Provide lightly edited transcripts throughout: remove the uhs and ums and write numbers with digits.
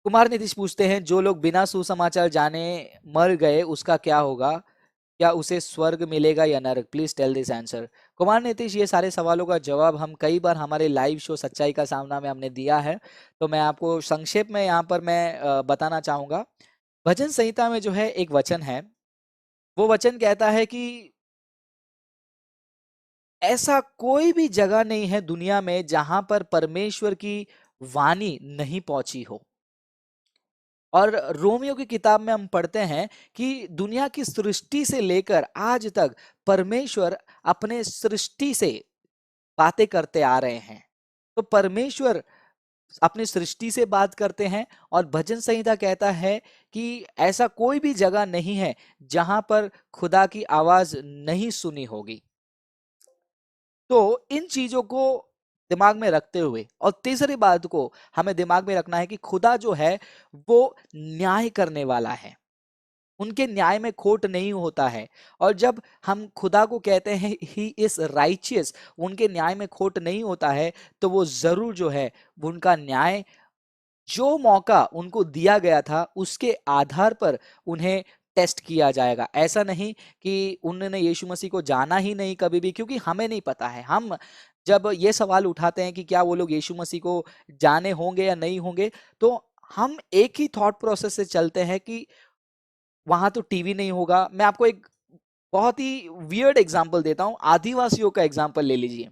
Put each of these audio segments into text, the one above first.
कुमार नीतीश पूछते हैं, जो लोग बिना सुसमाचार जाने मर गए उसका क्या होगा? क्या उसे स्वर्ग मिलेगा या नरक? Please tell this answer. Kumar Nitish, ये सारे सवालों का जवाब हम कई बार हमारे लाइव शो सच्चाई का सामना में हमने दिया है, तो मैं आपको संक्षेप में यहाँ पर मैं बताना चाहूंगा। भजन संहिता में जो है एक वचन है, वो वचन कहता है कि ऐसा कोई भी जगह नहीं है दुनिया में जहां पर परमेश्वर की वाणी नहीं पहुंची हो। और रोमियो की किताब में हम पढ़ते हैं कि दुनिया की सृष्टि से लेकर आज तक परमेश्वर अपने सृष्टि से बातें करते आ रहे हैं। तो परमेश्वर अपनी सृष्टि से बात करते हैं, और भजन संहिता कहता है कि ऐसा कोई भी जगह नहीं है जहां पर खुदा की आवाज नहीं सुनी होगी। तो इन चीजों को दिमाग में रखते हुए, और तीसरी बात को हमें दिमाग में रखना है कि खुदा जो है वो न्याय करने वाला है, उनके न्याय में खोट नहीं होता है। और जब हम खुदा को कहते हैं ही इज राइचियस, उनके न्याय में खोट नहीं होता है, तो वो जरूर जो है उनका न्याय, जो मौका उनको दिया गया था उसके आधार पर उन्हें टेस्ट किया जाएगा। ऐसा नहीं कि उन्होंने यीशु मसीह को जाना ही नहीं कभी भी, क्योंकि हमें नहीं पता है। हम जब ये सवाल उठाते हैं कि क्या वो लोग यीशु मसीह को जाने होंगे या नहीं होंगे, तो हम एक ही थॉट प्रोसेस से चलते हैं कि वहां तो टीवी नहीं होगा। मैं आपको एक बहुत ही वियर्ड एग्जाम्पल देता हूं, आदिवासियों का एग्जाम्पल ले लीजिए।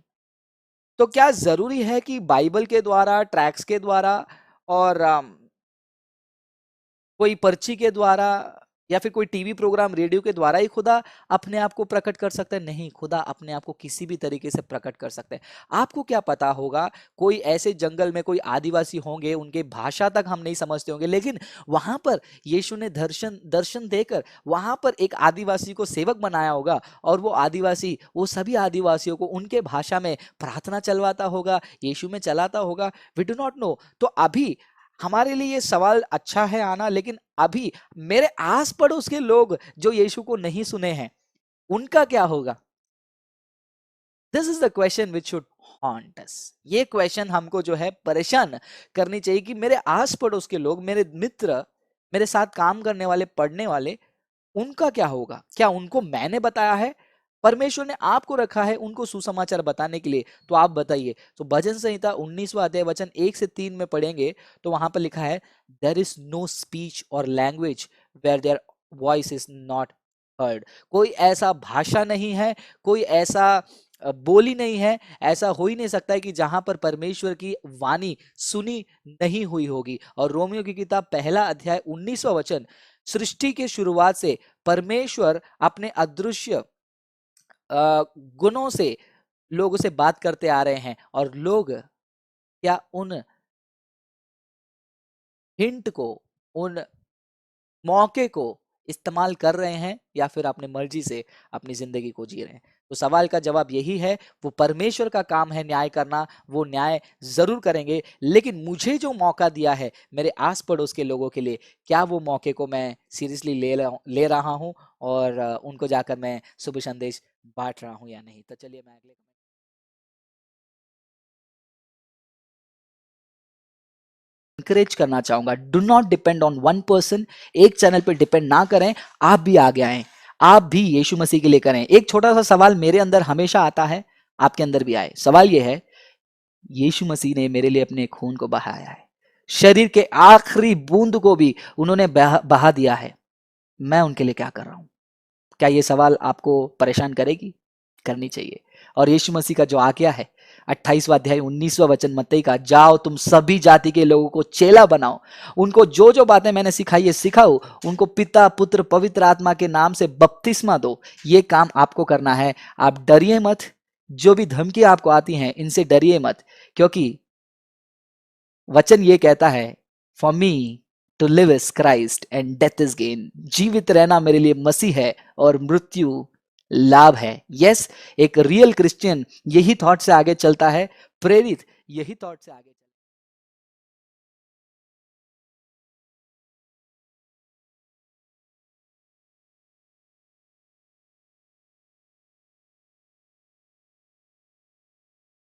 तो क्या जरूरी है कि बाइबल के द्वारा, ट्रैक्स के द्वारा, और कोई पर्ची के द्वारा, या फिर कोई टीवी प्रोग्राम, रेडियो के द्वारा ही खुदा अपने आप को प्रकट कर सकता है? नहीं, खुदा अपने आप को किसी भी तरीके से प्रकट कर सकता है। आपको क्या पता होगा, कोई ऐसे जंगल में कोई आदिवासी होंगे, उनके भाषा तक हम नहीं समझते होंगे, लेकिन वहां पर यीशु ने दर्शन दर्शन देकर वहां पर एक आदिवासी को सेवक बनाया होगा, और वो आदिवासी वो सभी आदिवासियों को उनके भाषा में प्रार्थना चलवाता होगा, यीशु में चलाता होगा। We do not know. तो अभी हमारे लिए ये सवाल अच्छा है आना, लेकिन अभी मेरे आस पड़ोस के लोग जो यीशु को नहीं सुने हैं, उनका क्या होगा? This is the question which should haunt us. ये क्वेश्चन हमको जो है परेशान करनी चाहिए कि मेरे आस पड़ोस के लोग, मेरे मित्र, मेरे साथ काम करने वाले, पढ़ने वाले, उनका क्या होगा? क्या उनको मैंने बताया है? परमेश्वर ने आपको रखा है उनको सुसमाचार बताने के लिए, तो आप बताइए। तो भजन संहिता 19वां अध्याय वचन 1 से 3 में पढ़ेंगे, तो वहां पर लिखा है, देयर इज नो स्पीच और language where there voice is not heard. कोई ऐसा भाषा नहीं है, कोई ऐसा बोली नहीं है, ऐसा हो ही नहीं सकता है कि जहां पर परमेश्वर की वाणी सुनी नहीं हुई होगी। और रोमियो की किताब 1 अध्याय 19वां वचन, सृष्टि के शुरुआत से परमेश्वर अपने अदृश्य गुणों से लोगों से बात करते आ रहे हैं, और लोग क्या उन हिंट को, उन मौके को इस्तेमाल कर रहे हैं, या फिर अपनी मर्जी से अपनी जिंदगी को जी रहे हैं? तो सवाल का जवाब यही है, वो परमेश्वर का काम है न्याय करना, वो न्याय जरूर करेंगे, लेकिन मुझे जो मौका दिया है मेरे आस पड़ोस के लोगों के लिए, क्या वो मौके को मैं सीरियसली ले रहा हूं, और उनको जाकर मैं शुभ संदेश बांट रहा हूं या नहीं? तो चलिए मैं अगले इंकरेज करना चाहूंगा, do not depend on one person. एक चैनल पे डिपेंड ना करें, आप भी आगे आए, आप भी यीशु मसीह के लिए करें। एक छोटा सा सवाल मेरे अंदर हमेशा आता है, आपके अंदर भी आए। सवाल ये है, यीशु मसीह ने मेरे लिए अपने खून को बहाया है, शरीर के आखिरी बूंद को भी उन्होंने बहा दिया है, मैं उनके लिए क्या कर रहा हूं? क्या ये सवाल आपको परेशान करेगी? करनी चाहिए। और यीशु मसीह का जो आज्ञा है, 28वां अध्याय 19वां वचन मत्ती का, जाओ तुम सभी जाति के लोगों को चेला बनाओ, उनको जो जो बातें मैंने सिखाई है सिखाओ, उनको पिता पुत्र पवित्र आत्मा के नाम से बपतिस्मा दो। ये काम आपको करना है। आप डरिए मत, जो भी धमकी आपको आती हैं इनसे डरिए मत, क्योंकि वचन ये कहता है, for me to live is Christ and death is gain. जीवित रहना मेरे लिए मसीह है और मृत्यु लाभ है। यस, एक रियल क्रिश्चियन यही थॉट से आगे चलता है, प्रेरित यही थॉट से आगे